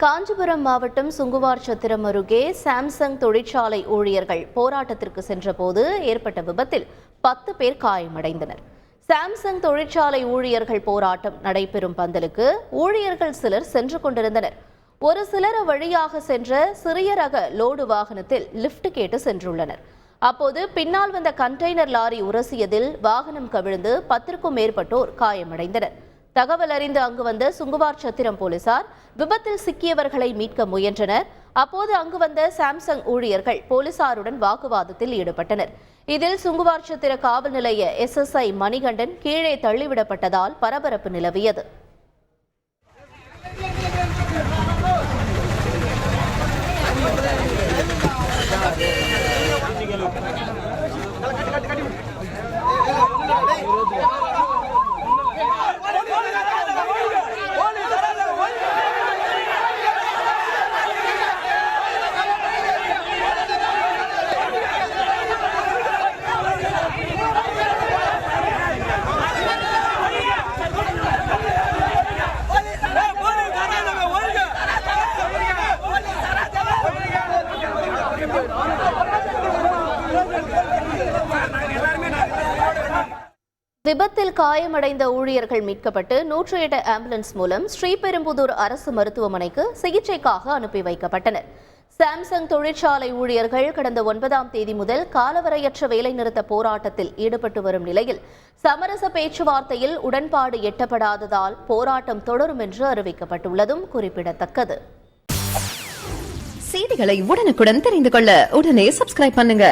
காஞ்சிபுரம் மாவட்டம் சுங்குவார் சத்திரம் அருகே சாம்சங் தொழிற்சாலை ஊழியர்கள் போராட்டத்திற்கு சென்றபோது ஏற்பட்ட விபத்தில் 10 பேர் காயமடைந்தனர். சாம்சங் தொழிற்சாலை ஊழியர்கள் போராட்டம் நடைபெறும் பந்தலுக்கு ஊழியர்கள் சிலர் சென்று கொண்டிருந்தனர். ஒரு சிலர் வழியாக சென்ற சிறிய ரக லோடு வாகனத்தில் லிப்ட் கேட்டு சென்றுள்ளனர். அப்போது பின்னால் வந்த கண்டெய்னர் லாரி உரசியதில் வாகனம் கவிழ்ந்து 10க்கும் மேற்பட்டோர் காயமடைந்தனர். தகவல் அறிந்து அங்கு வந்த சுங்குவார் சத்திரம் போலீசார் விபத்தில் சிக்கியவர்களை மீட்க முயன்றனர். அப்போது அங்கு வந்த சாம்சங் ஊழியர்கள் போலீசாருடன் வாக்குவாதத்தில் ஈடுபட்டனர். இதில் சுங்குவார் சத்திர காவல் நிலைய SSI மணிகண்டன் கீழே தள்ளிவிடப்பட்டதால் பரபரப்பு நிலவியது. விபத்தில் காயமடைந்த ஊழியர்கள் மீட்கப்பட்டு 108 ஆம்புலன்ஸ் மூலம் ஸ்ரீபெரும்புதூர் அரசு மருத்துவமனைக்கு சிகிச்சைக்காக அனுப்பி வைக்கப்பட்டனர். சாம்சங் தொழிற்சாலை ஊழியர்கள் கடந்த 9ஆம் தேதி முதல் காலவரையற்ற வேலைநிறுத்த போராட்டத்தில் ஈடுபட்டு வரும் நிலையில் சமரச பேச்சுவார்த்தையில் உடன்பாடு எட்டப்படாததால் போராட்டம் தொடரும் என்று அறிவிக்கப்பட்டுள்ளதும் குறிப்பிடத்தக்கது. செய்திகளை உடனுக்குடன் தெரிந்து கொள்ள உடனே சப்ஸ்கிரைப் பண்ணுங்க.